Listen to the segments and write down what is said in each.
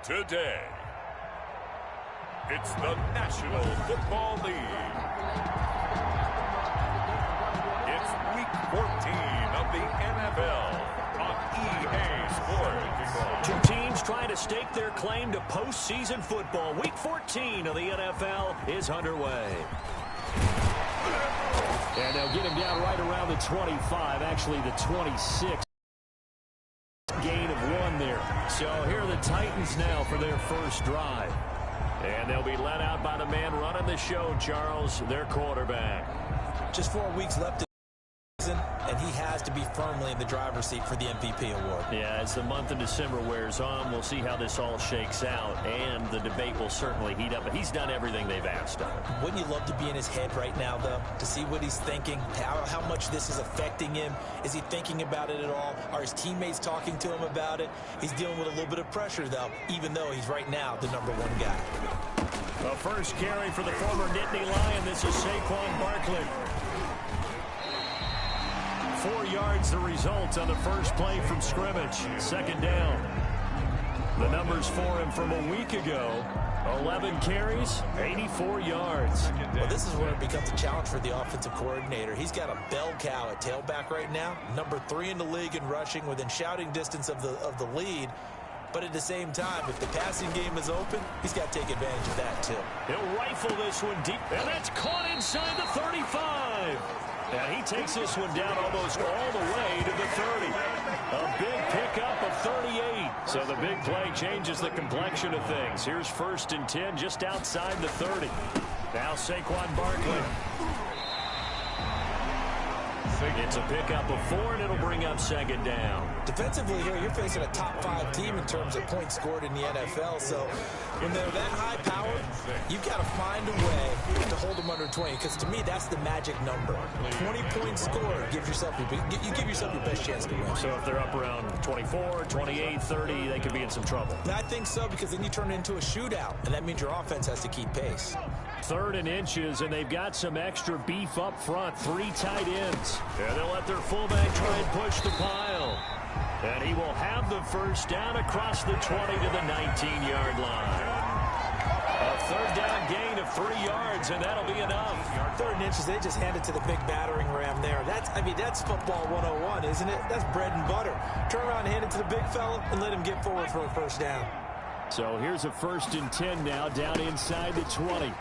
Today, it's the National Football League. It's Week 14 of the NFL on EA Sports. Two teams trying to stake their claim to postseason football. Week 14 of the NFL is underway. And they'll get him down right around the 25, actually the 26. Gain of 1 there. So here are the Titans now for their first drive. And they'll be led out by the man running the show, Charles, their quarterback. Just 4 weeks left in the season, and he has to be firmly in the driver's seat for the MVP award. Yeah, as the month of December wears on, we'll see how this all shakes out, and the debate will certainly heat up. But he's done everything they've asked of him. Wouldn't you love to be in his head right now, though, to see what he's thinking, how much this is affecting him? Is he thinking about it at all? Are his teammates talking to him about it? He's dealing with a little bit of pressure, though, even though he's right now the #1 guy. The first carry for the former Nittany Lion. This is Saquon Barkley. 4 yards the result on the first play from scrimmage. Second down. The numbers for him from a week ago. 11 carries, 84 yards. Well, this is where it becomes a challenge for the offensive coordinator. He's got a bell cow at tailback right now. #3 in the league in rushing, within shouting distance of the lead. But at the same time, if the passing game is open, he's got to take advantage of that, too. He'll rifle this one deep, and that's caught inside the 35. And he takes this one down almost all the way to the 30. A big pickup of 38. So the big play changes the complexion of things. Here's 1st and 10 just outside the 30. Now Saquon Barkley. It's a pickup of 4, and it'll bring up 2nd down. Defensively here, you're facing a top 5 team in terms of points scored in the NFL. So when they're that high powered, you've got to find a way to hold them under 20. Because to me, that's the magic number. 20 points scored, you give yourself your best chance to win. So if they're up around 24, 28, 30, they could be in some trouble. I think so, because then you turn it into a shootout, and that means your offense has to keep pace. 3rd and inches, and they've got some extra beef up front. 3 tight ends. And they'll let their fullback try and push the pile. And he will have the first down across the 20 to the 19-yard line. A 3rd down gain of 3 yards, and that'll be enough. 3rd and inches, they just hand it to the big battering ram there. That's football 101, isn't it? That's bread and butter. Turn around and hand it to the big fella and let him get forward for a first down. So here's a 1st and 10 now, down inside the 20.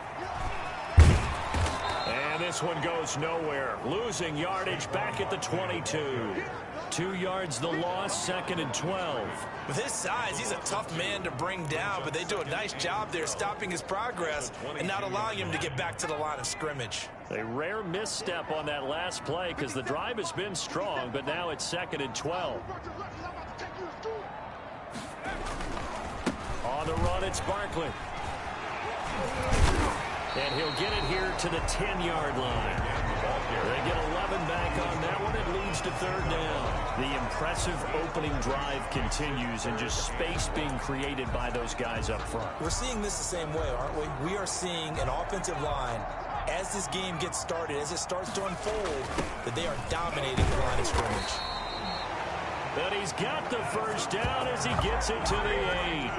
And this one goes nowhere. Losing yardage back at the 22. 2 yards the loss, 2nd and 12. With his size, he's a tough man to bring down, but they do a nice job there stopping his progress and not allowing him to get back to the line of scrimmage. A rare misstep on that last play because the drive has been strong, but now it's 2nd and 12. On the run, it's Barkley. And he'll get it here to the 10-yard line. They get 11 back on that one. It leads to 3rd down. The impressive opening drive continues, and just space being created by those guys up front. We're seeing this the same way, aren't we? We are seeing an offensive line, as this game gets started, as it starts to unfold, that they are dominating the line of scrimmage. But he's got the first down as he gets it to the 8.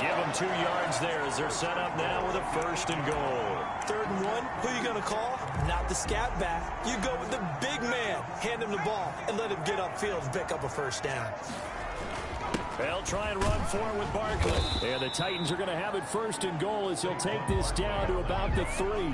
Give them 2 yards there as they're set up now with a 1st and goal. 3rd and 1, who are you going to call? Not the scat back. You go with the big man. Hand him the ball and let him get upfield and pick up a 1st down. They'll try and run for it with Barkley. And the Titans are going to have it 1st and goal as he'll take this down to about the 3.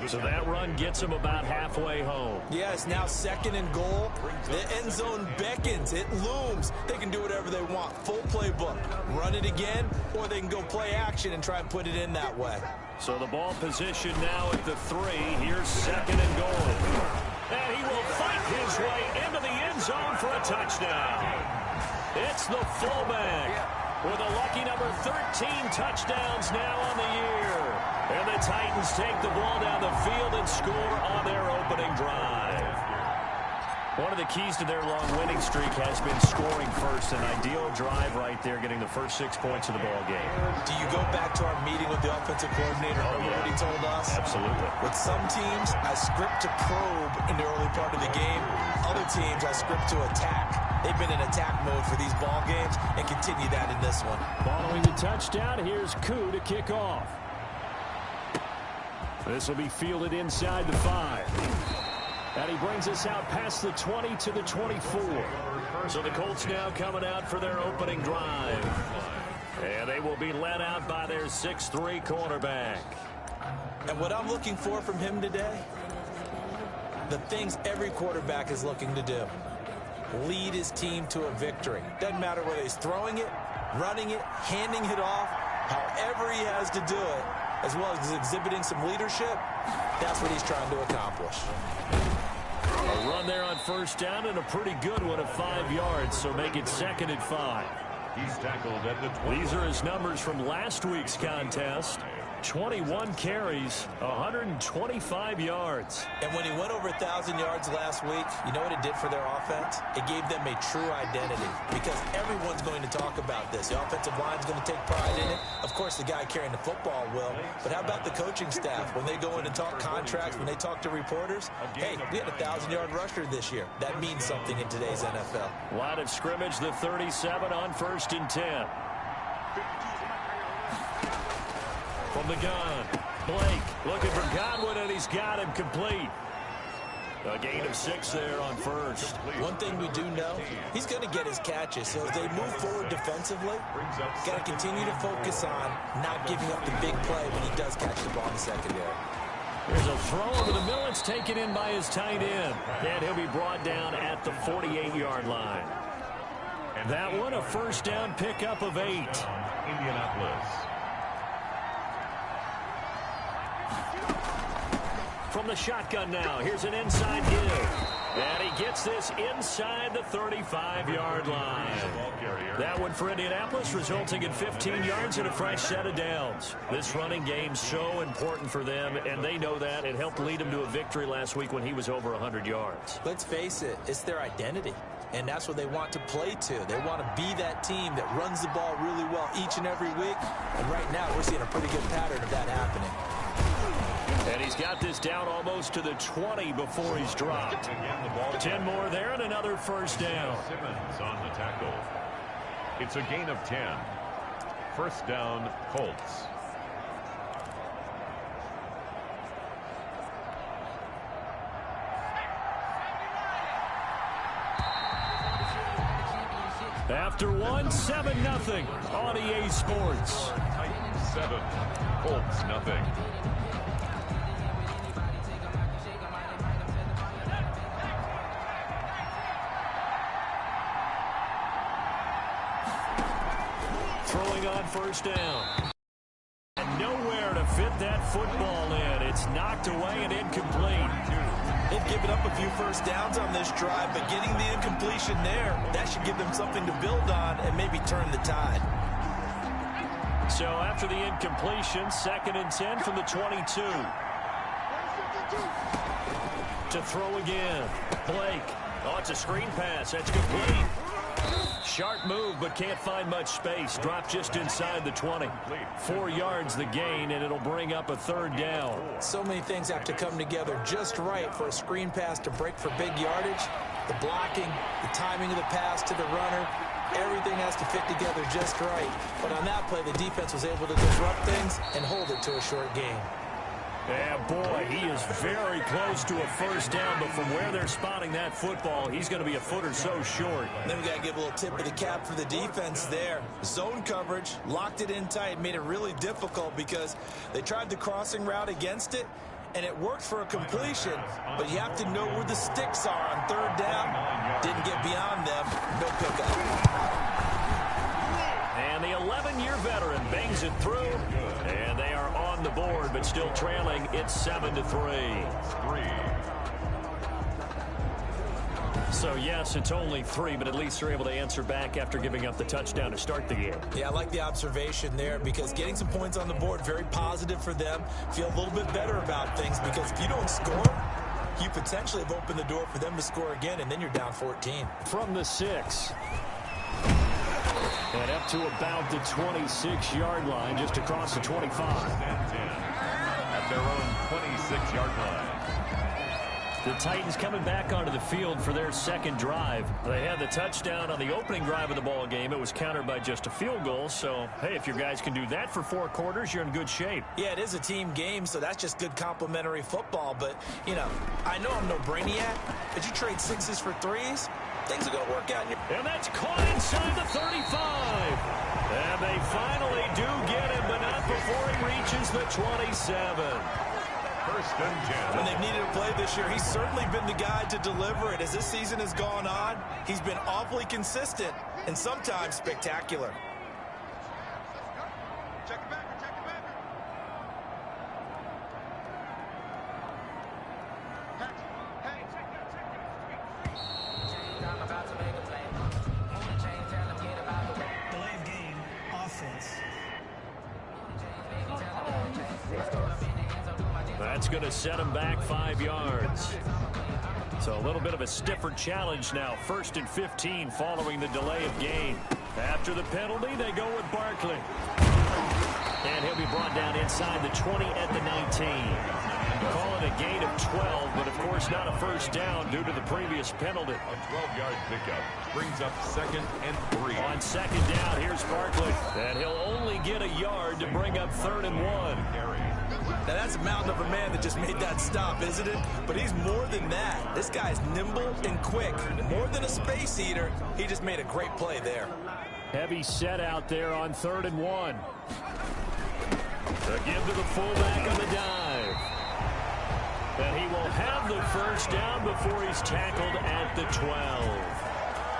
So that run gets them about halfway home. Yeah, it's now 2nd and goal. The end zone beckons. It looms. They can do whatever they want. Full playbook. Run it again, or they can go play action and try and put it in that way. So the ball position now at the 3. Here's 2nd and goal. And he will fight his way into the end zone for a touchdown. It's the fullback with a lucky number 13 touchdowns now on the year. And the Titans take the ball down the field and score on their opening drive. One of the keys to their long winning streak has been scoring first. An ideal drive right there, getting the first 6 points of the ball game. Do you go back to our meeting with the offensive coordinator? Remember what he told us? Absolutely. With some teams, I script to probe in the early part of the game. Other teams, I script to attack. They've been in attack mode for these ball games and continue giving you that in this one. Following the touchdown, here's Koo to kick off. This will be fielded inside the 5. And he brings us out past the 20 to the 24. So the Colts now coming out for their opening drive. And they will be led out by their 6'3" quarterback. And what I'm looking for from him today, the things every quarterback is looking to do. Lead his team to a victory. Doesn't matter whether he's throwing it, running it, handing it off, however he has to do it, as well as exhibiting some leadership, that's what he's trying to accomplish. A run there on first down and a pretty good one of 5 yards, so make it 2nd and 5. He's tackled at the 20. These are his numbers from last week's contest. 21 carries, 125 yards. And when he went over 1,000 yards last week, you know what it did for their offense? It gave them a true identity because everyone's going to talk about this. The offensive line's going to take pride in it. Of course, the guy carrying the football will. But how about the coaching staff? When they go in and talk contracts, when they talk to reporters, hey, we had a 1,000-yard rusher this year. That means something in today's NFL. Line of scrimmage, the 37 on 1st and 10. From the gun, Blake looking for Godwin, and he's got him complete. A gain of 6 there on first. One thing we do know, he's going to get his catches. So as they move forward defensively, got to continue to focus on not giving up the big play when he does catch the ball in the secondary. There's a throw over the middle. It's taken in by his tight end. And he'll be brought down at the 48-yard line. And that one, a first down pickup of 8. Indianapolis. From the shotgun now, here's an inside give. And he gets this inside the 35-yard line. That one for Indianapolis, resulting in 15 yards and a fresh set of downs. This running game's so important for them, and they know that. It helped lead them to a victory last week when he was over 100 yards. Let's face it, it's their identity. And that's what they want to play to. They want to be that team that runs the ball really well each and every week. And right now, we're seeing a pretty good pattern of that happening. And he's got this down almost to the 20 before he's dropped. 10 more there and another first down. Simmons on the tackle. It's a gain of 10. First down, Colts. After one, 7-0 on EA Sports. Titans 7, Colts nothing. Throwing on first down. And nowhere to fit that football in. It's knocked away and incomplete. They've given up a few first downs on this drive, but getting the incompletion there, that should give them something to build on and maybe turn the tide. So after the incompletion, 2nd and 10 from the 22. To throw again. Blake. Oh, it's a screen pass. That's complete. Sharp move, but can't find much space. Dropped just inside the 20. 4 yards the gain, and it'll bring up a 3rd down. So many things have to come together just right for a screen pass to break for big yardage. The blocking, the timing of the pass to the runner, everything has to fit together just right. But on that play, the defense was able to disrupt things and hold it to a short game. Yeah, boy, he is very close to a first down, but from where they're spotting that football, he's going to be a foot or so short. Then we got to give a little tip of the cap for the defense there. Zone coverage, locked it in tight, made it really difficult because they tried the crossing route against it, and it worked for a completion, but you have to know where the sticks are on 3rd down. Didn't get beyond them, no pickup. And the 11-year veteran bangs it through, and they are on the board, but still trailing. It's 7-3. So, yes, it's only 3, but at least they're able to answer back after giving up the touchdown to start the game. Yeah, I like the observation there because getting some points on the board, very positive for them. Feel a little bit better about things because if you don't score, you potentially have opened the door for them to score again, and then you're down 14. From the 6. And up to about the 26-yard line, just across the 25. At their own 26-yard line. The Titans coming back onto the field for their second drive. They had the touchdown on the opening drive of the ball game. It was countered by just a field goal. So, hey, if your guys can do that for 4 quarters, you're in good shape. Yeah, it is a team game, so that's just good complimentary football. But, you know, I know I'm no brainiac, but you trade 6s for 3s, things are going to work out. And that's caught inside the 35. And they finally do get him, but not before he reaches the 27. First and 10. When they've needed a play this year, he's certainly been the guy to deliver it. As this season has gone on, he's been awfully consistent and sometimes spectacular. Check it back, check it back. Hey, check it. I'm about to make a play. Only change, tell him get about the way. Delay of game, offense. That's going to set him back 5 yards. So a little bit of a stiffer challenge now. 1st and 15 following the delay of game. After the penalty, they go with Barkley. And he'll be brought down inside the 20 at the 19. Call it a gain of 12, but of course not a first down due to the previous penalty. A 12-yard pickup brings up 2nd and 3. On 2nd down, here's Barkley. And he'll only get a yard to bring up 3rd and 1. Now, that's a mountain of a man that just made that stop, isn't it? But he's more than that. This guy's nimble and quick. More than a space eater, he just made a great play there. Heavy set out there on 3rd and 1. To give to the fullback on the dive. And he will have the first down before he's tackled at the 12.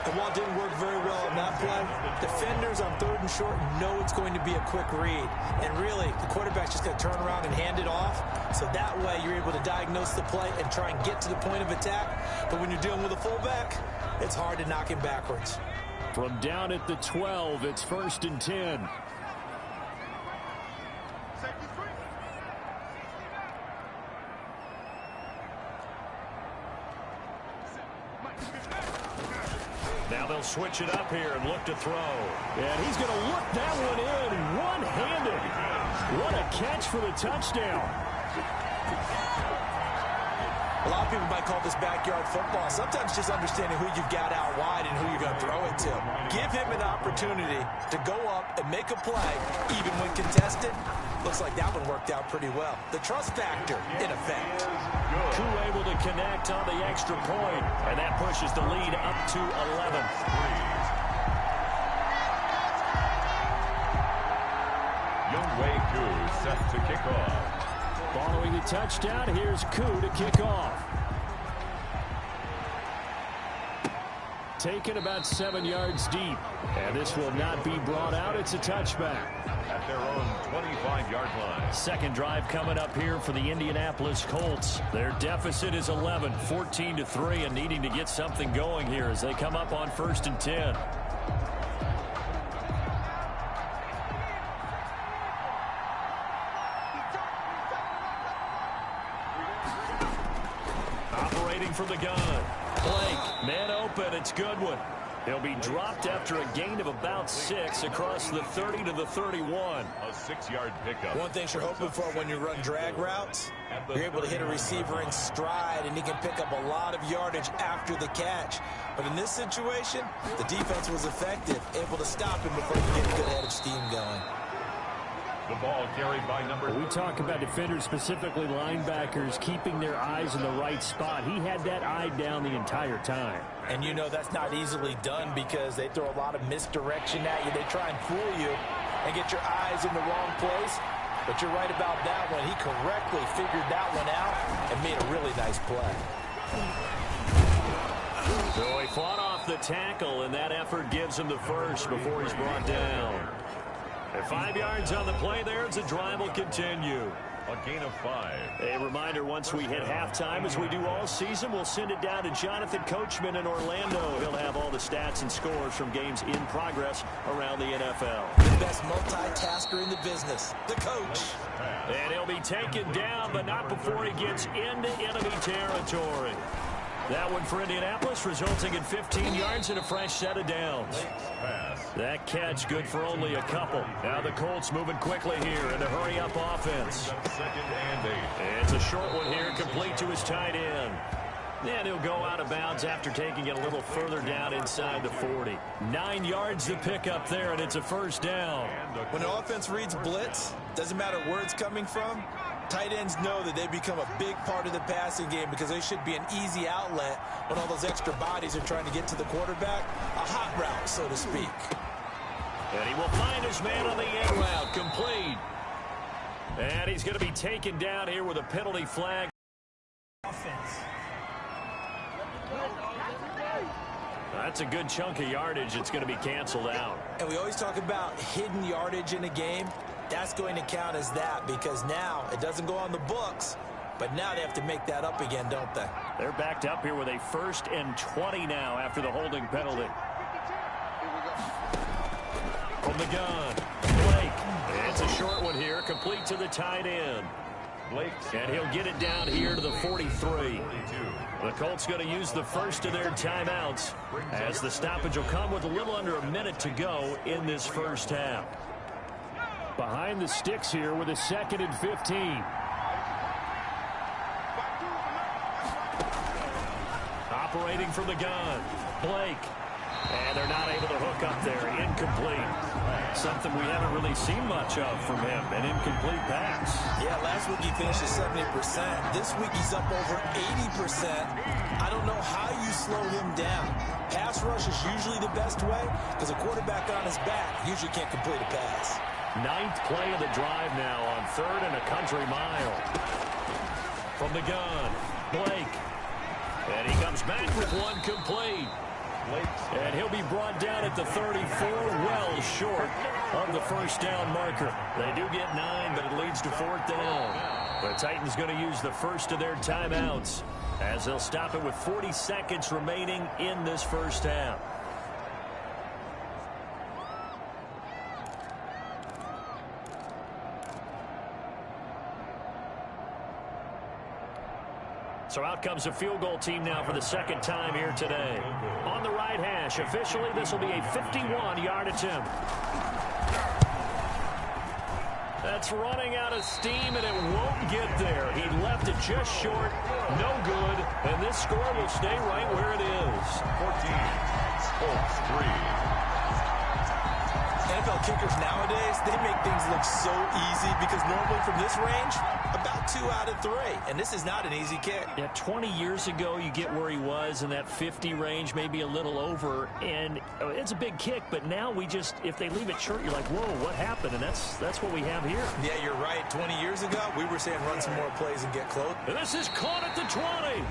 And while it didn't work very well on that play, defenders on 3rd and short know it's going to be a quick read. And really, the quarterback's just going to turn around and hand it off. So that way, you're able to diagnose the play and try and get to the point of attack. But when you're dealing with a fullback, it's hard to knock him backwards. From down at the 12, it's 1st and 10. Now they'll switch it up here and look to throw. And he's going to look that one in one-handed. What a catch for the touchdown. A lot of people might call this backyard football. Sometimes just understanding who you've got out wide and who you're going to throw it to. Give him an opportunity to go up and make a play, even when contested. Looks like that one worked out pretty well. The trust factor, in effect. Koo able to connect on the extra point, and that pushes the lead up to 11. Younghoe Koo set to kick off. Following the touchdown, here's Koo to kick off. Taken about 7 yards deep, and this will not be brought out. It's a touchback. At their own 25-yard line. Second drive coming up here for the Indianapolis Colts. Their deficit is 11, 14-3, and needing to get something going here as they come up on 1st and 10. Operating from the gun. Blake, man open, it's Goodwin. He'll be dropped after a gain of about 6 across the 30 to the 31. A 6-yard pickup. One thing you're hoping for when you run drag routes, you're able to hit a receiver in stride, and he can pick up a lot of yardage after the catch. But in this situation, the defense was effective, able to stop him before he could get a good head of steam going. The ball carried by number. We talk about defenders, specifically linebackers, keeping their eyes in the right spot. He had that eye down the entire time. And you know that's not easily done because they throw a lot of misdirection at you. They try and fool you and get your eyes in the wrong place. But you're right about that one. He correctly figured that one out and made a really nice play. So he fought off the tackle, and that effort gives him the first before he's brought down. And 5 yards on the play there as the drive will continue. A gain of 5. A reminder, once we hit halftime, as we do all season, we'll send it down to Jonathan Coachman in Orlando. He'll have all the stats and scores from games in progress around the NFL. The best multitasker in the business, the coach. And he'll be taken down, but not before he gets into enemy territory. That one for Indianapolis, resulting in 15 yards and a fresh set of downs. That catch good for only a couple. Now the Colts moving quickly here in a hurry-up offense. 2nd and 8. And it's a short one here, complete to his tight end. And he'll go out of bounds after taking it a little further down inside the 40. 9 yards to pick up there, and it's a first down. When the offense reads blitz, doesn't matter where it's coming from, tight ends know that they become a big part of the passing game because they should be an easy outlet when all those extra bodies are trying to get to the quarterback. A hot route, so to speak. And he will find his man on the end route, complete. And he's going to be taken down here with a penalty flag. Offense. That's a good chunk of yardage. It's going to be canceled out. And we always talk about hidden yardage in a game. That's going to count as that because now it doesn't go on the books, but now they have to make that up again, don't they? They're backed up here with a 1st and 20 now after the holding penalty. From the gun, Blake. It's a short one here, complete to the tight end. And he'll get it down here to the 43. The Colts going to use the first of their timeouts as the stoppage will come with a little under a minute to go in this first half. Behind the sticks here with a 2nd and 15. Operating from the gun, Blake. And they're not able to hook up there. Incomplete. Something we haven't really seen much of from him. An incomplete pass. Yeah, last week he finished at 70%. This week he's up over 80%. I don't know how you slow him down. Pass rush is usually the best way because a quarterback on his back usually can't complete a pass. 9th play of the drive now on 3rd and a country mile. From the gun, Blake. And he comes back with one complete. And he'll be brought down at the 34, well short of the first down marker. They do get 9, but it leads to 4th down. The Titans going to use the first of their timeouts as they'll stop it with 40 seconds remaining in this first half. So out comes a field goal team now for the 2nd time here today. On the right hash, officially this will be a 51-yard attempt. That's running out of steam, and it won't get there. He left it just short, no good, and this score will stay right where it is. 14, Colts 3. NFL kickers nowadays, they make things look so easy because normally from this range, about 2 out of 3. And this is not an easy kick. Yeah, 20 years ago, you get where he was in that 50 range, maybe a little over. And it's a big kick, but now we just, if they leave it short, you're like, whoa, what happened? And that's what we have here. Yeah, you're right. 20 years ago, we were saying run some more plays and get close. And this is caught at the 20.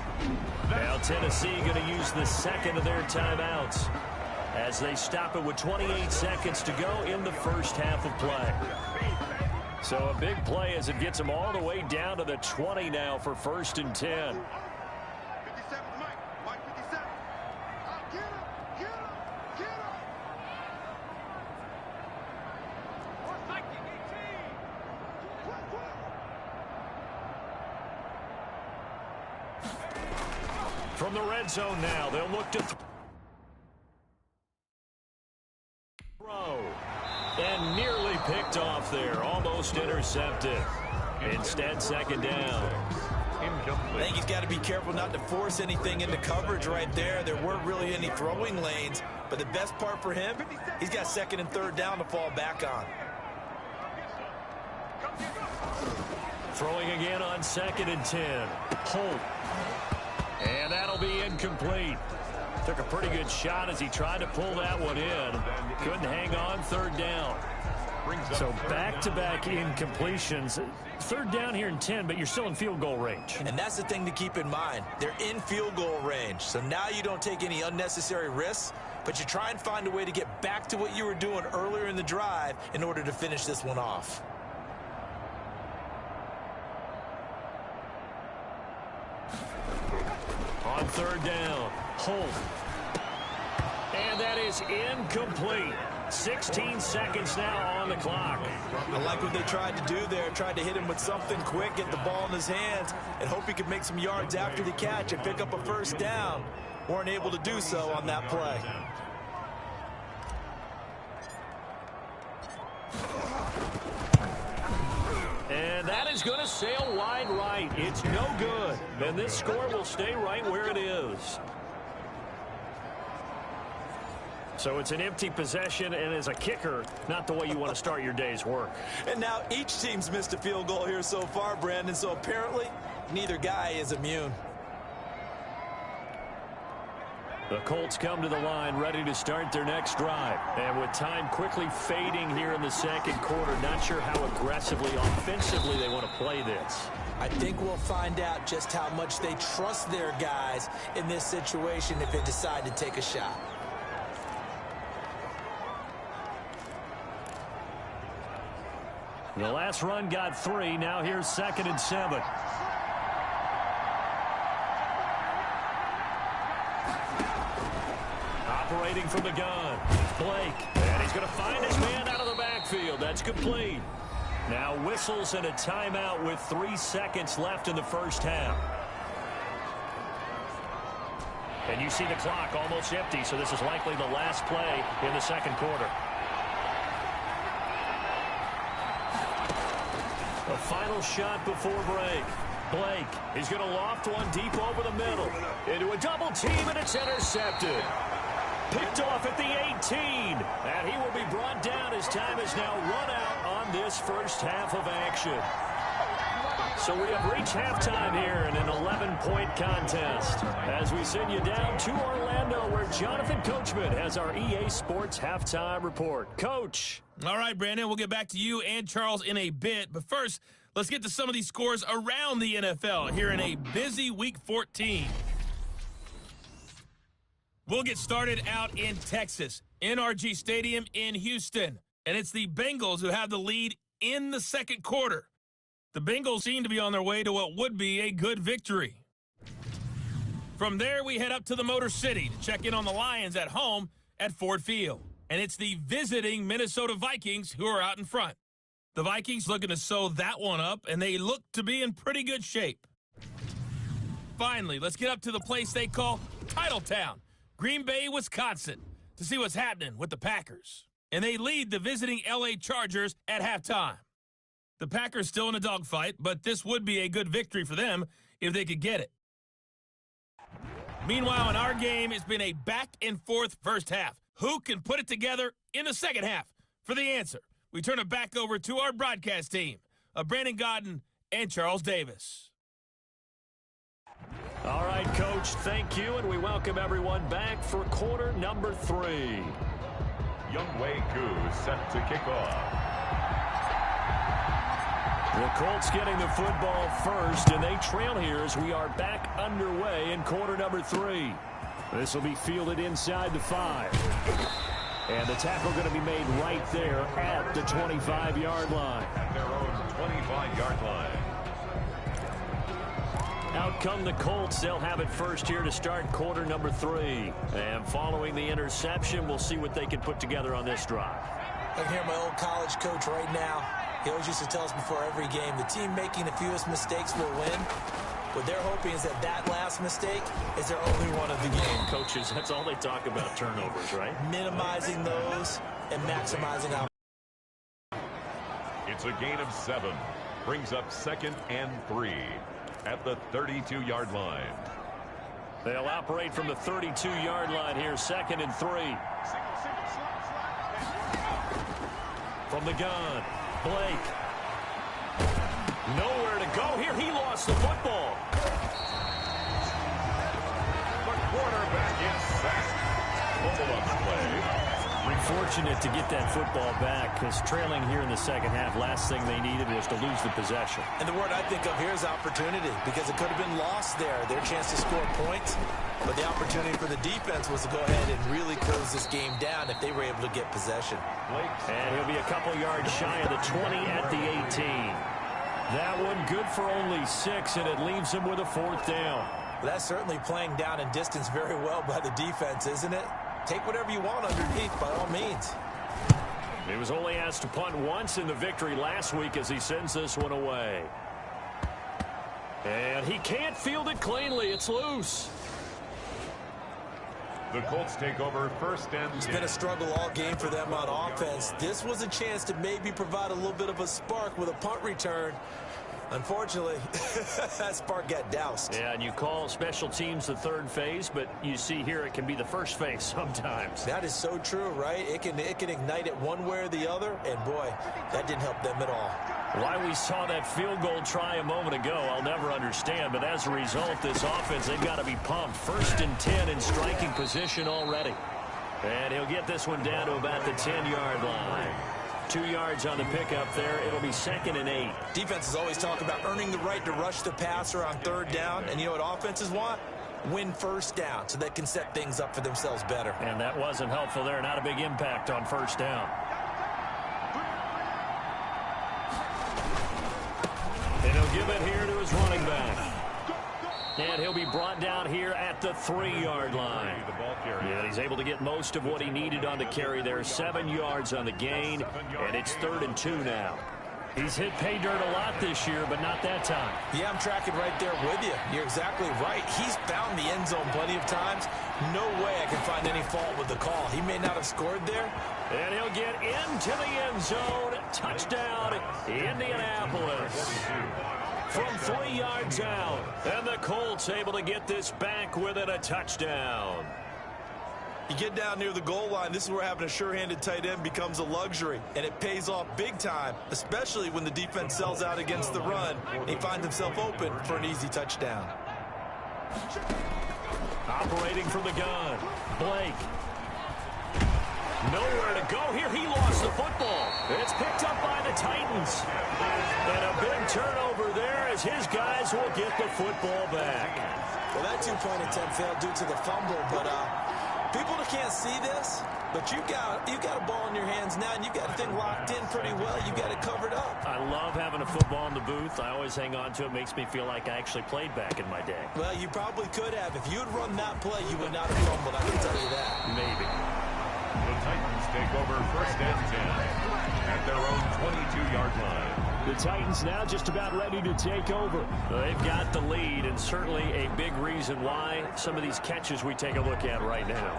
Now Tennessee going to use the 2nd of their timeouts as they stop it with 28 seconds to go in the first half of play. So a big play as it gets them all the way down to the 20 now for 1st and 10. From the red zone now, they'll look to throw. And nearly picked off there. Almost intercepted. Instead, 2nd down. I think he's got to be careful not to force anything into coverage right there. There weren't really any throwing lanes. But the best part for him, he's got 2nd and 3rd down to fall back on. Throwing again on 2nd and 10. Holt. And that'll be incomplete. Took a pretty good shot as he tried to pull that one in. Couldn't hang on, 3rd down. So back-to-back incompletions. 3rd down here in 10, but you're still in field goal range. And that's the thing to keep in mind. They're in field goal range. So now you don't take any unnecessary risks, but you try and find a way to get back to what you were doing earlier in the drive in order to finish this one off. On 3rd down, Holt. And that is incomplete. 16 seconds now on the clock. I like what they tried to do there. Tried to hit him with something quick, get the ball in his hands, and hope he could make some yards after the catch and pick up a 1st down. Weren't able to do so on that play. And that one is going to sail wide right. It's no good. And this score will stay right where it is. So it's an empty possession, and as a kicker, not the way you want to start your day's work. And now each team's missed a field goal here so far, Brandon, so apparently neither guy is immune. The Colts come to the line ready to start their next drive. And with time quickly fading here in the second quarter, not sure how aggressively, offensively they want to play this. I think we'll find out just how much they trust their guys in this situation if they decide to take a shot. The last run got 3. Now here's 2nd and 7. Operating from the gun, Blake. And he's going to find his man out of the backfield. That's complete. Now whistles and a timeout with 3 seconds left in the first half. And you see the clock almost empty, so this is likely the last play in the second quarter. The final shot before break. Blake, he's going to loft one deep over the middle. Into a double team, and it's intercepted. Picked off at the 18. And he will be brought down as time is now run out on this first half of action. So we have reached halftime here in an 11-point contest. As we send you down to Orlando, where Jonathan Coachman has our EA Sports halftime report. Coach. All right, Brandon, we'll get back to you and Charles in a bit. But first, let's get to some of these scores around the NFL here in a busy Week 14. We'll get started out in Texas, NRG Stadium in Houston. And it's the Bengals who have the lead in the second quarter. The Bengals seem to be on their way to what would be a good victory. From there, we head up to the Motor City to check in on the Lions at home at Ford Field. And it's the visiting Minnesota Vikings who are out in front. The Vikings looking to sew that one up, and they look to be in pretty good shape. Finally, let's get up to the place they call Titletown, Green Bay, Wisconsin, to see what's happening with the Packers. And they lead the visiting LA Chargers at halftime. The Packers still in a dogfight, but this would be a good victory for them if they could get it. Meanwhile, in our game, it's been a back-and-forth first half. Who can put it together in the second half? For the answer, we turn it back over to our broadcast team of Brandon Godden and Charles Davis. All right, Coach, thank you, and we welcome everyone back for quarter number 3. Younghoe Koo set to kick off. The Colts getting the football first, and they trail here as we are back underway in quarter number 3. This will be fielded inside the 5. And the tackle going to be made right there at the 25-yard line. At their own 25-yard line. Out come the Colts. They'll have it first here to start quarter number 3. And following the interception, we'll see what they can put together on this drive. I can hear my old college coach right now. He always used to tell us before every game, the team making the fewest mistakes will win. What they're hoping is that last mistake is their only one of the game. Coaches, that's all they talk about, turnovers, right? Minimizing those and maximizing out. It's a gain of 7. Brings up 2nd and 3 at the 32-yard line. They'll operate from the 32-yard line here, 2nd and 3. From the gun, Blake. Nowhere to go here. He lost the football. The quarterback is sacked. Hold on play. Fortunate to get that football back, because trailing here in the second half, last thing they needed was to lose the possession. And the word I think of here is opportunity, because it could have been lost there, their chance to score points. But the opportunity for the defense was to go ahead and really close this game down if they were able to get possession. And he'll be a couple yards shy of the 20 at the 18. That one good for only 6, and it leaves him with a 4th down. Well, that's certainly playing down in distance very well by the defense, isn't it? Take whatever you want underneath, by all means. He was only asked to punt once in the victory last week as he sends this one away. And he can't field it cleanly. It's loose. The Colts take over 1st and 10. It's been a struggle all game for them on offense. This was a chance to maybe provide a little bit of a spark with a punt return. Unfortunately, that spark got doused. Yeah, and you call special teams the third phase, but you see here it can be the first phase sometimes. That is so true, right? It can ignite it one way or the other, and boy, that didn't help them at all. Why we saw that field goal try a moment ago, I'll never understand, but as a result, this offense, they've got to be pumped. 1st and 10 in striking position already. And he'll get this one down to about the 10-yard line. 2 yards on the pickup there. It'll be 2nd and 8. Defenses always talk about earning the right to rush the passer on 3rd down. And you know what offenses want? Win 1st down so they can set things up for themselves better. And that wasn't helpful there. Not a big impact on 1st down. And he'll give it here to his running back. And he'll be brought down here at the 3-yard line. Yeah, he's able to get most of what he needed on the carry there. 7 yards on the gain, and it's 3rd and 2 now. He's hit pay dirt a lot this year, but not that time. Yeah, I'm tracking right there with you. You're exactly right. He's found the end zone plenty of times. No way I can find any fault with the call. He may not have scored there. And he'll get into the end zone. Touchdown, Indianapolis. From 3 yards out. And the Colts able to get this back within a touchdown. You get down near the goal line, this is where having a sure-handed tight end becomes a luxury, and it pays off big time, especially when the defense sells out against the run. He finds himself open for an easy touchdown. Operating from the gun, Blake. Nowhere to go here. He lost the football. It's picked up by the Titans. And a big turnover there as his guys will get the football back. Well, that two-point attempt failed due to the fumble, but people that can't see this, but you've got a ball in your hands now, and you've got a thing locked in pretty well. You've got it covered up. I love having a football in the booth. I always hang on to it. Makes me feel like I actually played back in my day. Well, you probably could have. If you had run that play, you would not have fumbled. I can tell you that. Maybe. The Titans take over 1st and 10 at their own 22-yard line. The Titans now just about ready to take over. They've got the lead, and certainly a big reason why some of these catches we take a look at right now.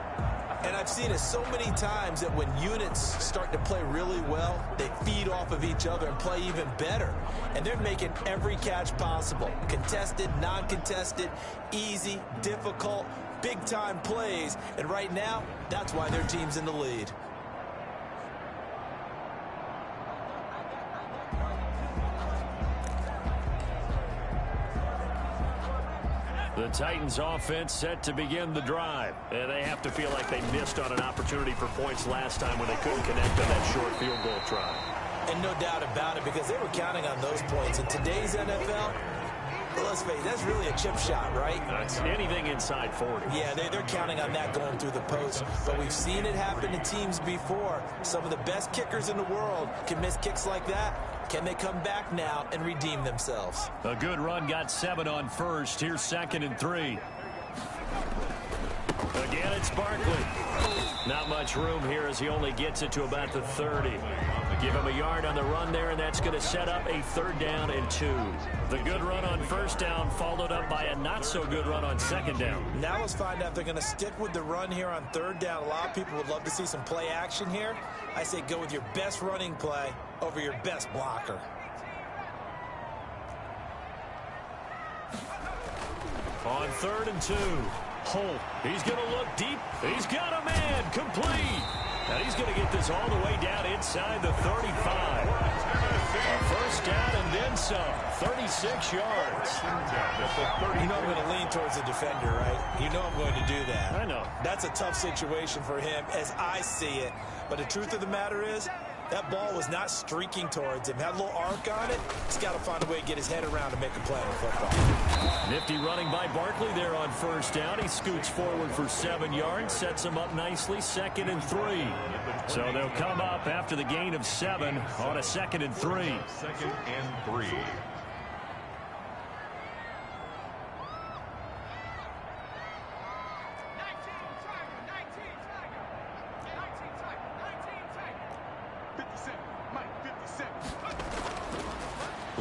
And I've seen it so many times that when units start to play really well, they feed off of each other and play even better. And they're making every catch possible. Contested, non-contested, easy, difficult, big-time plays. And right now, that's why their team's in the lead. The Titans offense set to begin the drive. And they have to feel like they missed on an opportunity for points last time when they couldn't connect on that short field goal try. And no doubt about it, because they were counting on those points. In today's NFL, let's face it, that's really a chip shot, right? That's anything inside 40. Yeah, they're counting on that going through the post. But we've seen it happen to teams before. Some of the best kickers in the world can miss kicks like that. Can they come back now and redeem themselves? A good run, got 7 on first. Here's 2nd and 3. Again, it's Barkley. Not much room here as he only gets it to about the 30. Give him a yard on the run there, and that's going to set up a 3rd down and 2. The good run on 1st down followed up by a not-so-good run on 2nd down. Now let's find out if they're going to stick with the run here on 3rd down. A lot of people would love to see some play action here. I say go with your best running play over your best blocker. On 3rd and 2. Holt, he's going to look deep. He's got a man, complete. And he's going to get this all the way down inside the 35. A 1st down and then some. 36 yards. You know I'm going to lean towards the defender, right? You know I'm going to do that. I know. That's a tough situation for him as I see it. But the truth of the matter is, that ball was not streaking towards him. Had a little arc on it. He's got to find a way to get his head around to make a play on football. Nifty running by Barkley there on 1st down. He scoots forward for 7 yards, sets him up nicely, 2nd and 3. So they'll come up after the gain of 7 on a 2nd and 3. 2nd and 3.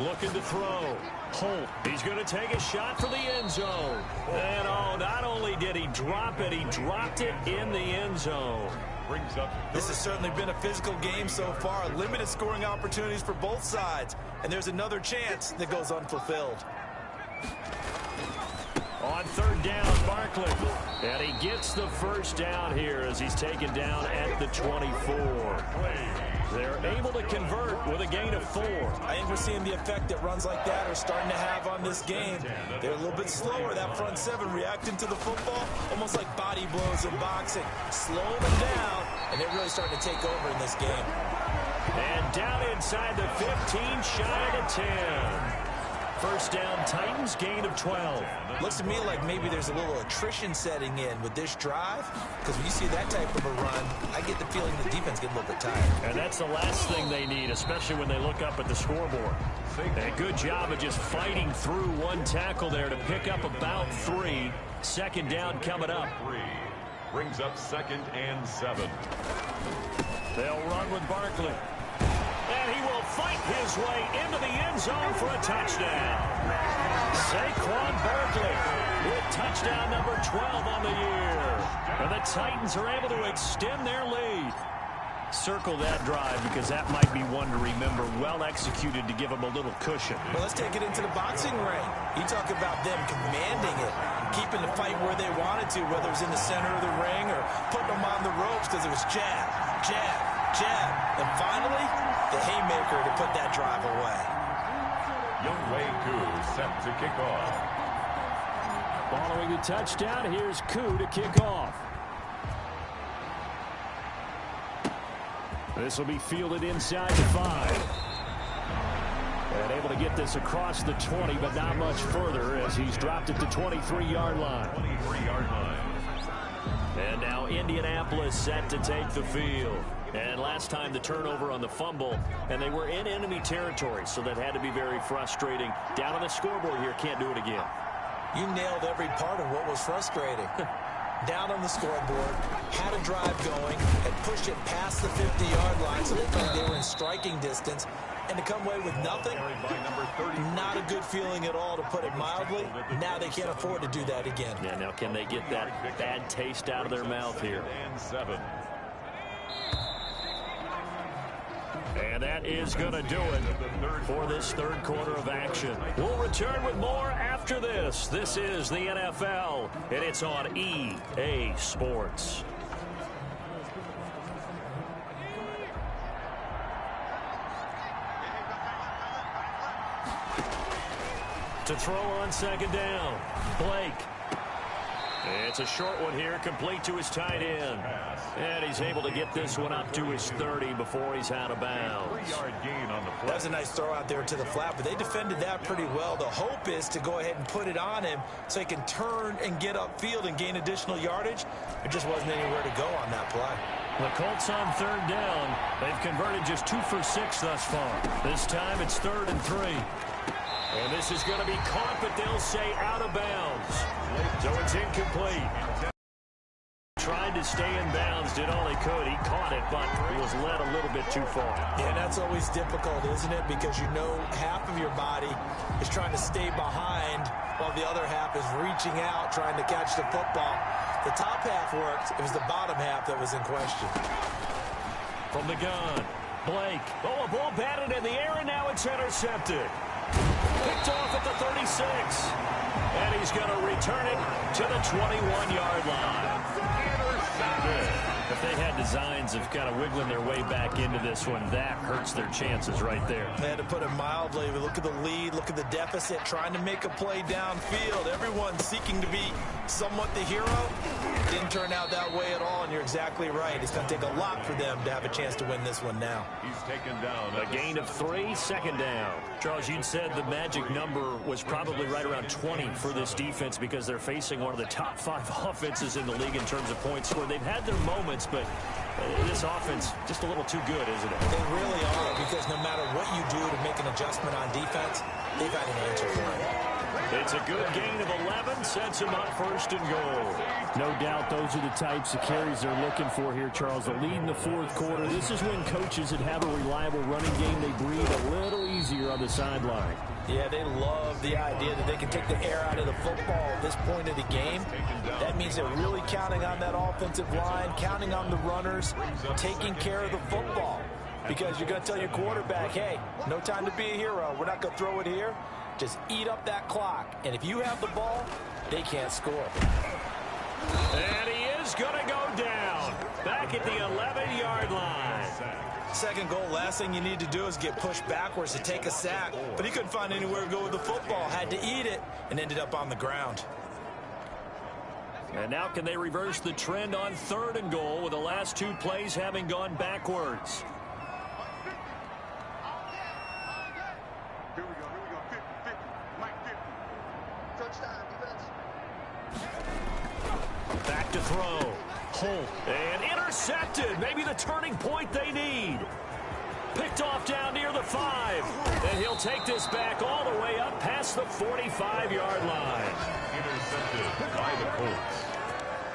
Looking to throw. Holt, he's going to take a shot for the end zone. And, oh, not only did he drop it, he dropped it in the end zone. This has certainly been a physical game so far. Limited scoring opportunities for both sides. And there's another chance that goes unfulfilled. On third down, Barkley. And he gets the first down here as he's taken down at the 24. They're able to convert with a gain of 4. I think we're seeing the effect that runs like that are starting to have on this game. They're a little bit slower, that front seven, reacting to the football, almost like body blows in boxing. Slowing them down, and they're really starting to take over in this game. And down inside the 15, shy of the 10. First down, Titans, gain of 12. Looks to me like maybe there's a little attrition setting in with this drive, because when you see that type of a run, I get the feeling the defense gets a little bit tired. And that's the last thing they need, especially when they look up at the scoreboard. A good job of just fighting through one tackle there to pick up about 3. Second down coming up. Brings up 2nd and 7. They'll run with Barkley. And he will fight his way into the end zone for a touchdown. Saquon Barkley with touchdown number 12 on the year. And the Titans are able to extend their lead. Circle that drive because that might be one to remember. Well executed to give them a little cushion. Well, let's take it into the boxing ring. You talk about them commanding it, keeping the fight where they wanted to, whether it was in the center of the ring or putting them on the ropes because it was jab, jab, jab. And finally, the haymaker to put that drive away. Younghoe Koo set to kick off. Following the touchdown, here's Koo to kick off. This will be fielded inside the 5. And able to get this across the 20, but not much further as he's dropped it to 23-yard line. 23-yard line. And now Indianapolis set to take the field. And last time the turnover on the fumble, and they were in enemy territory, so that had to be very frustrating. Down on the scoreboard here, can't do it again. You nailed every part of what was frustrating. Down on the scoreboard, had a drive going, had pushed it past the 50-yard line, so they were in striking distance, and to come away with nothing, not a good feeling at all, to put it mildly. Now they can't afford to do that again. Yeah, now can they get that bad taste out of their mouth here? And that is going to do it for this third quarter of action. We'll return with more after this. This is the NFL, and it's on EA Sports. To throw on second down, Blake. It's a short one here, complete to his tight end. And he's able to get this one up to his 30 before he's out of bounds. 3-yard gain on the play. That was a nice throw out there to the flat, but they defended that pretty well. The hope is to go ahead and put it on him so he can turn and get upfield and gain additional yardage. There just wasn't anywhere to go on that play. The Colts on third down. They've converted just 2 for 6 thus far. This time it's 3rd and 3. And this is going to be caught, but they'll say out of bounds. So it's incomplete. Tried to stay in bounds, did all he could. He caught it, but he was led a little bit too far. Yeah, that's always difficult, isn't it? Because you know half of your body is trying to stay behind while the other half is reaching out, trying to catch the football. The top half worked. It was the bottom half that was in question. From the gun, Blake. Oh, a ball batted in the air, and now it's intercepted. Picked off at the 36. And he's going to return it to the 21-yard line. If they had designs of kind of wiggling their way back into this one, that hurts their chances right there. They had to put it mildly. We look at the lead, look at the deficit, trying to make a play downfield. Everyone seeking to be somewhat the hero. Didn't turn out that way at all, and you're exactly right. It's going to take a lot for them to have a chance to win this one now. He's taken down. A gain of 3, second down. Charles, you'd said the magic number was probably right around 20 for this defense because they're facing one of the top 5 offenses in the league in terms of points scored. They've had their moments, but this offense just a little too good, isn't it? They really are, because no matter what you do to make an adjustment on defense, they've had an answer for him. It's a good gain of 11, sets him up first and goal. No doubt those are the types of carries they're looking for here, Charles. The lead in the fourth quarter. This is when coaches that have a reliable running game, they breathe a little easier on the sideline. Yeah, they love the idea that they can take the air out of the football at this point of the game. That means they're really counting on that offensive line, counting on the runners, taking care of the football. Because you're going to tell your quarterback, hey, no time to be a hero. We're not going to throw it here. Just eat up that clock. And if you have the ball, they can't score. And he is going to go down. Back at the 11-yard line. Second goal, last thing you need to do is get pushed backwards to take a sack. But he couldn't find anywhere to go with the football. Had to eat it and ended up on the ground. And now can they reverse the trend on third and goal with the last two plays having gone backwards? Here we go. 50. Mike 50. Touchdown, defense. Back to throw. Holt. And intercepted. Maybe the turning point they need. Picked off down near the 5. And he'll take this back all the way up past the 45-yard line. Intercepted by the Colts.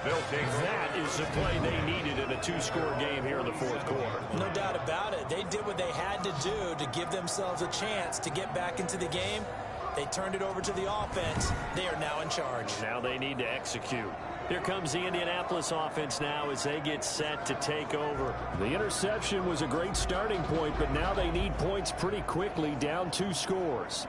They'll take That is the play they needed in a two-score game here in the fourth quarter. No doubt about it. They did what they had to do to give themselves a chance to get back into the game. They turned it over to the offense. They are now in charge. Now they need to execute. Here comes the Indianapolis offense now as they get set to take over. The interception was a great starting point, but now they need points pretty quickly, down 2 scores.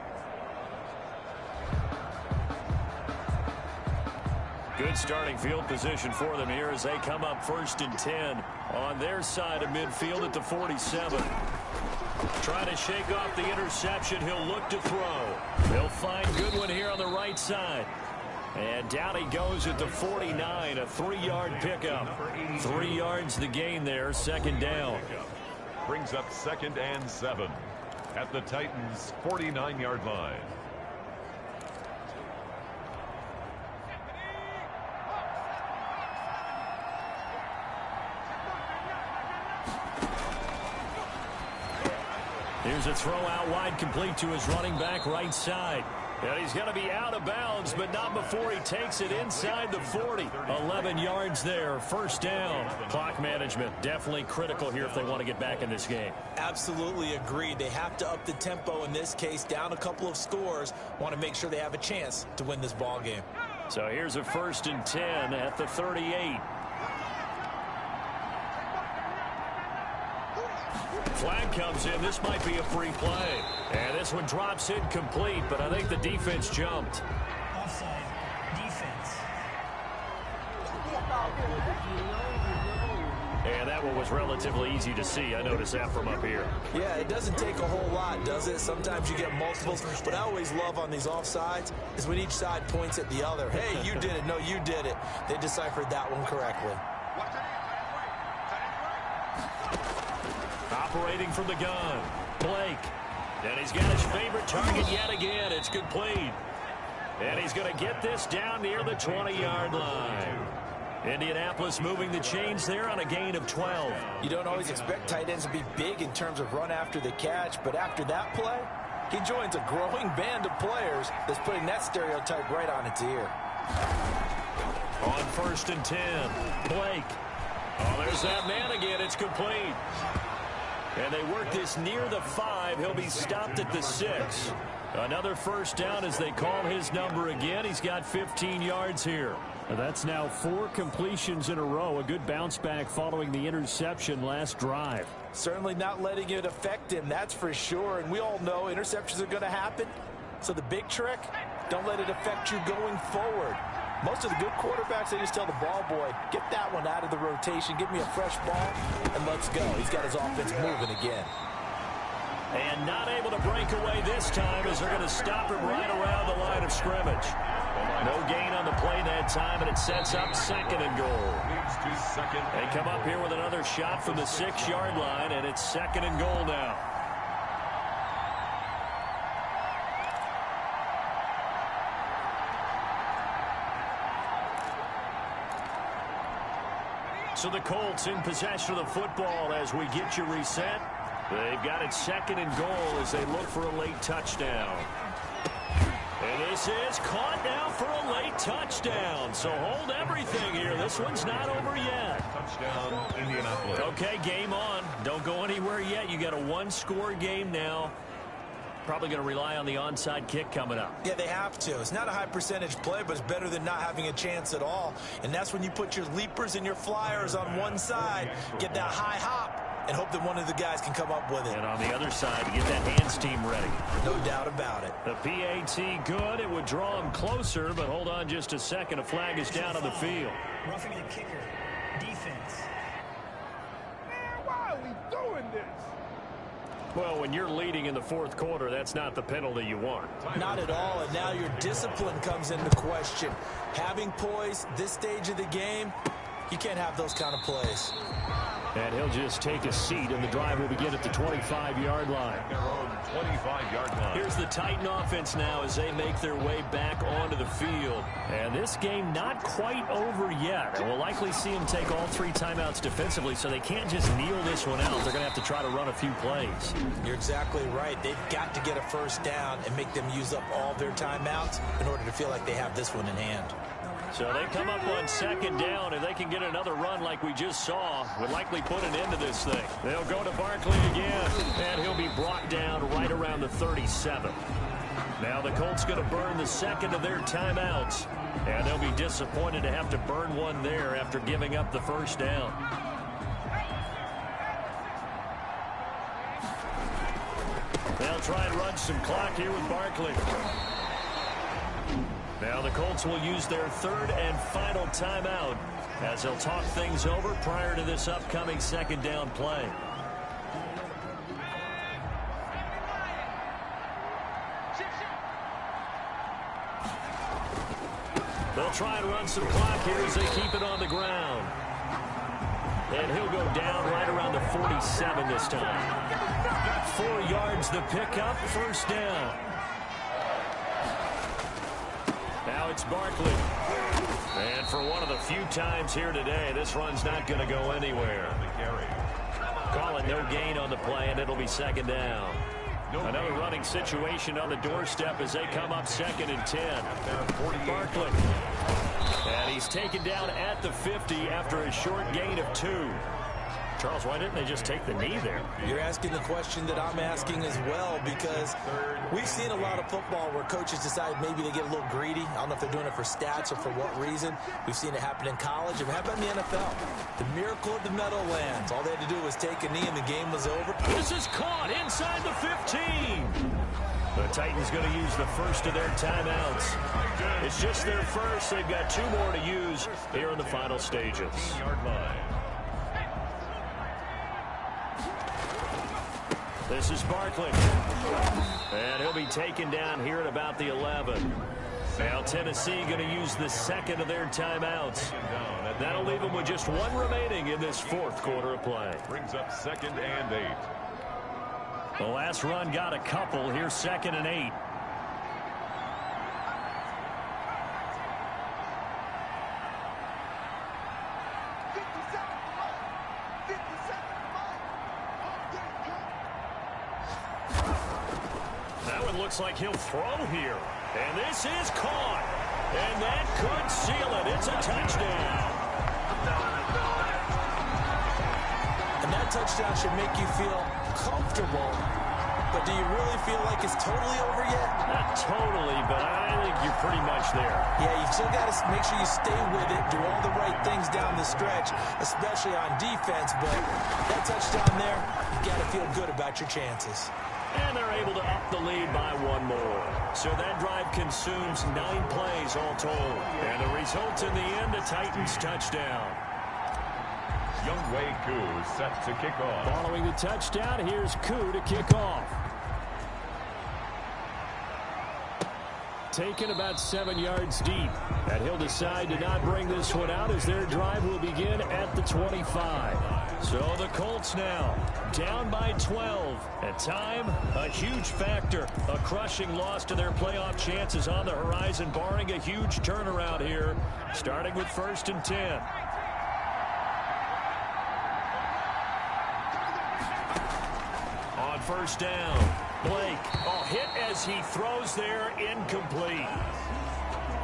Good starting field position for them here as they come up first and 10 on their side of midfield at the 47. Trying to shake off the interception. He'll look to throw. They'll find Goodwin here on the right side. And down he goes at the 49, a 3-yard pickup. 3 yards the gain there, second down. brings up 2nd and 7 at the Titans' 49-yard line. Here's a throw out wide, complete to his running back right side. And he's going to be out of bounds, but not before he takes it inside the 40. 11 yards there, first down. Clock management definitely critical here if they want to get back in this game. Absolutely agreed. They have to up the tempo in this case, down a couple of scores. Want to make sure they have a chance to win this ball game. So here's a 1st and 10 at the 38. Flag comes in. This might be a free play. And this one drops incomplete, but I think the defense jumped. Offside. Defense. And that one was relatively easy to see. I noticed that from up here. Yeah, it doesn't take a whole lot, does it? Sometimes you get multiples. What I always love on these offsides is when each side points at the other. Hey, you did it. No, you did it. They deciphered that one correctly. Operating from the gun, Blake. And he's got his favorite target yet again. It's complete. And he's going to get this down near the 20-yard line. Indianapolis moving the chains there on a gain of 12. You don't always expect tight ends to be big in terms of run after the catch, but after that play, he joins a growing band of players that's putting that stereotype right on its ear. On 1st and 10, Blake. Oh, there's that man again. It's complete. And they work this near the 5. He'll be stopped at the 6. Another first down as they call his number again. He's got 15 yards here. And that's now 4 completions in a row. A good bounce back following the interception last drive. Certainly not letting it affect him, that's for sure. And we all know interceptions are going to happen. So the big trick, don't let it affect you going forward. Most of the good quarterbacks, they just tell the ball boy, get that one out of the rotation, give me a fresh ball, and let's go. He's got his offense moving again. And not able to break away this time as they're going to stop him right around the line of scrimmage. No gain on the play that time, and it sets up 2nd and goal. They come up here with another shot from the 6-yard line, and it's 2nd and goal now. So the Colts in possession of the football as we get you reset. They've got it second and goal as they look for a late touchdown. And this is caught now for a late touchdown. So hold everything here. This one's not over yet. Touchdown, Indianapolis. Okay, game on. Don't go anywhere yet. You got a one-score game now. Probably going to rely on the onside kick coming up. Yeah, they have to. It's not a high percentage play, but it's better than not having a chance at all. And that's when you put your leapers and your flyers on one side, get that high hop, and hope that one of the guys can come up with it. And on the other side, get that hands team ready. No doubt about it. The PAT good. It would draw him closer, but hold on just a second. A flag is down on the field. Roughing the kicker. Defense. Man, why are we doing this? Well, when you're leading in the fourth quarter, that's not the penalty you want. Not at all, and now your discipline comes into question. Having poise this stage of the game, you can't have those kind of plays. And he'll just take a seat, and the drive will begin at the 25-yard line. Their own 25-yard line. Here's the Titan offense now as they make their way back onto the field. And this game not quite over yet. And we'll likely see them take all 3 timeouts defensively, so they can't just kneel this one out. They're going to have to try to run a few plays. You're exactly right. They've got to get a first down and make them use up all their timeouts in order to feel like they have this one in hand. So they come up on second down. If they can get another run like we just saw, would likely put an end to this thing. They'll go to Barkley again, and he'll be brought down right around the 37. Now the Colts going to burn the second of their timeouts, and they'll be disappointed to have to burn one there after giving up the first down. They'll try and run some clock here with Barkley. Now the Colts will use their third and final timeout as they'll talk things over prior to this upcoming second down play. They'll try and run some clock here as they keep it on the ground. And he'll go down right around the 47 this time. 4 yards the pickup, first down. Now it's Barkley. And for one of the few times here today, this run's not going to go anywhere. Call it no gain on the play, and it'll be second down. Another running situation on the doorstep as they come up second and 10. Barkley. And he's taken down at the 50 after a short gain of 2. Charles, why didn't they just take the knee there? You're asking the question that I'm asking as well, because we've seen a lot of football where coaches decide maybe they get a little greedy. I don't know if they're doing it for stats or for what reason. We've seen it happen in college. And how about in the NFL? The miracle of the Meadowlands. All they had to do was take a knee and the game was over. This is caught inside the 15. The Titans going to use the first of their timeouts. It's just their first. They've got 2 more to use here in the final stages. This is Barkley. And he'll be taken down here at about the 11. Now Tennessee going to use the second of their timeouts. That'll leave them with just 1 remaining in this fourth quarter of play. Brings up second and 8. The last run got a couple. Here's second and 8. Looks like he'll throw here. And this is caught. And that could seal it. It's a touchdown. And that touchdown should make you feel comfortable. But do you really feel like it's totally over yet? Not totally, but I think you're pretty much there. Yeah, you still got to make sure you stay with it, do all the right things down the stretch, especially on defense. But that touchdown there, you got to feel good about your chances. And they're able to up the lead by 1 more. So that drive consumes 9 plays all told. And the result in the end, a Titans touchdown. Younghoe Koo set to kick off. Following the touchdown, here's Koo to kick off. Taken about 7 yards deep. And he'll decide to not bring this one out as their drive will begin at the 25. So the Colts now down by 12. At time, a huge factor. A crushing loss to their playoff chances on the horizon, barring a huge turnaround here, starting with first and 10. first down. Blake, hit as he throws there, incomplete.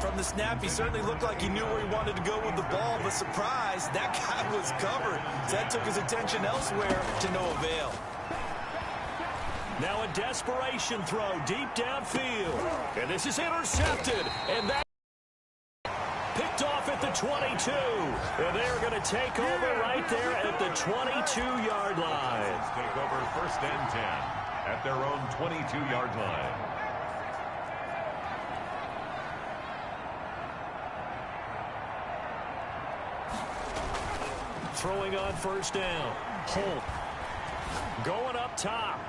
From the snap, he certainly looked like he knew where he wanted to go with the ball, but surprise, that guy was covered. So that took his attention elsewhere to no avail. Now a desperation throw deep downfield. And this is intercepted. And that picked off at the 22. And they're going to take over right there at the 22-yard line. Take over first and 10 at their own 22-yard line. Throwing on first down. Holt going up top.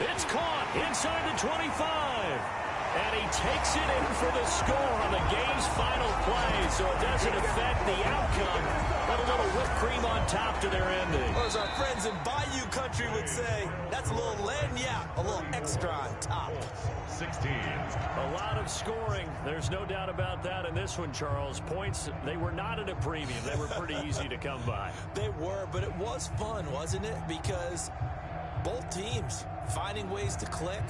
It's caught inside the 25. And he takes it in for the score on the game's final play. So it doesn't affect the outcome, but a little whipped cream on top to their ending. Or as our friends in Bayou Country would say, that's a little lagniappe, a little extra on top. 16. A lot of scoring. There's no doubt about that in this one, Charles. Points, they were not at a premium. They were pretty easy to come by. They were, but it was fun, wasn't it? Because both teams finding ways to click.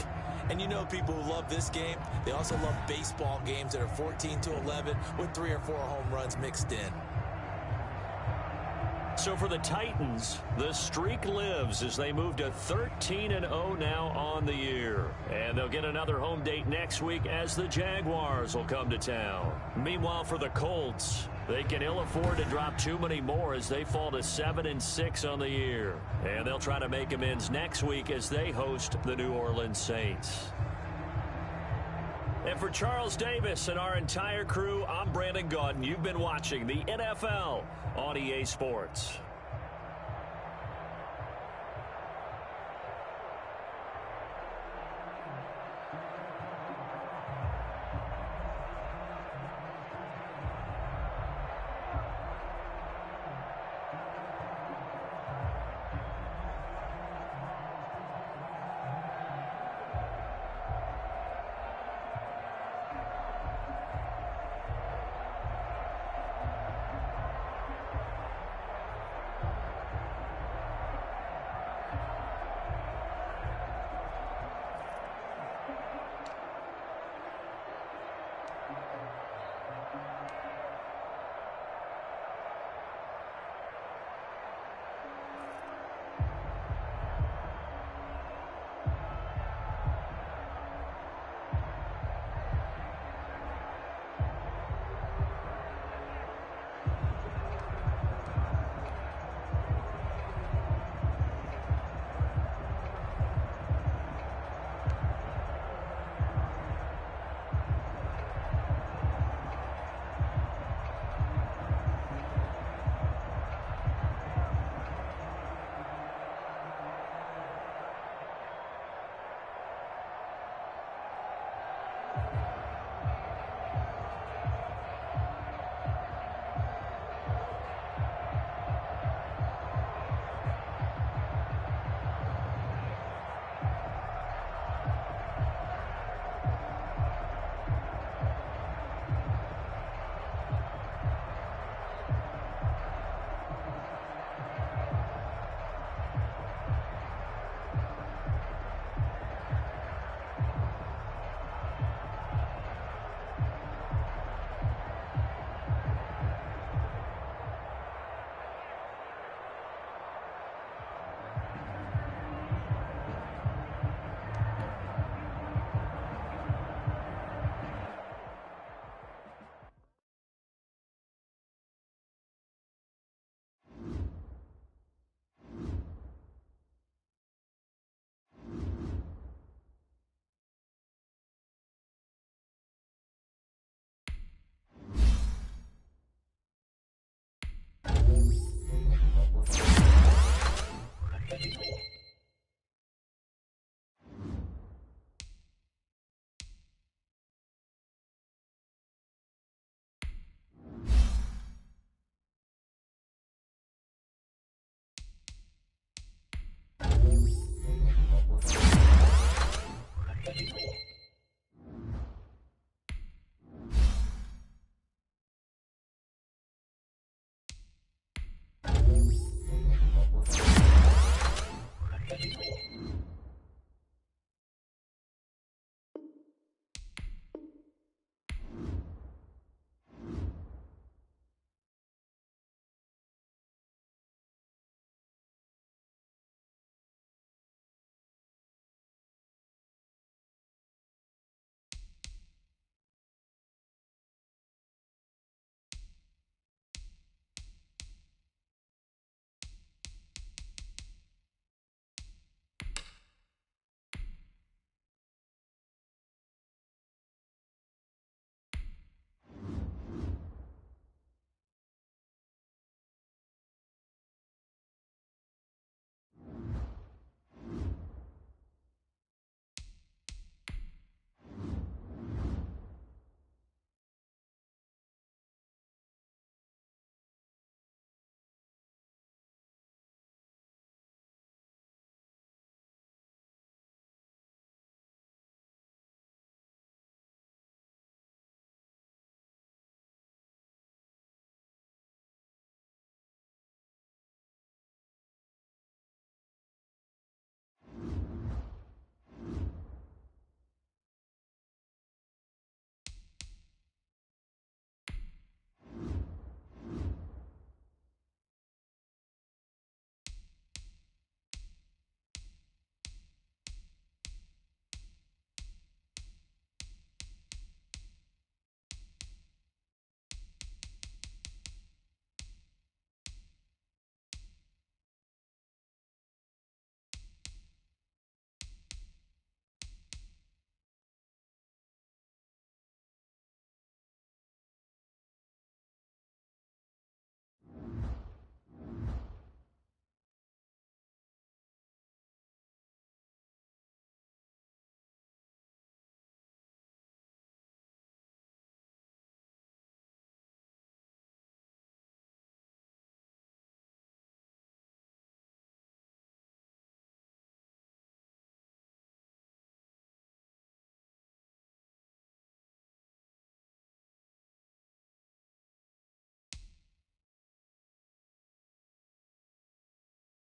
And you know people who love this game, they also love baseball games that are 14-11 with 3 or 4 home runs mixed in. So for the Titans, the streak lives as they move to 13-0 now on the year. And they'll get another home date next week as the Jaguars will come to town. Meanwhile, for the Colts, they can ill afford to drop too many more as they fall to 7-6 on the year. And they'll try to make amends next week as they host the New Orleans Saints. And for Charles Davis and our entire crew, I'm Brandon Gaudin. You've been watching the NFL on EA Sports.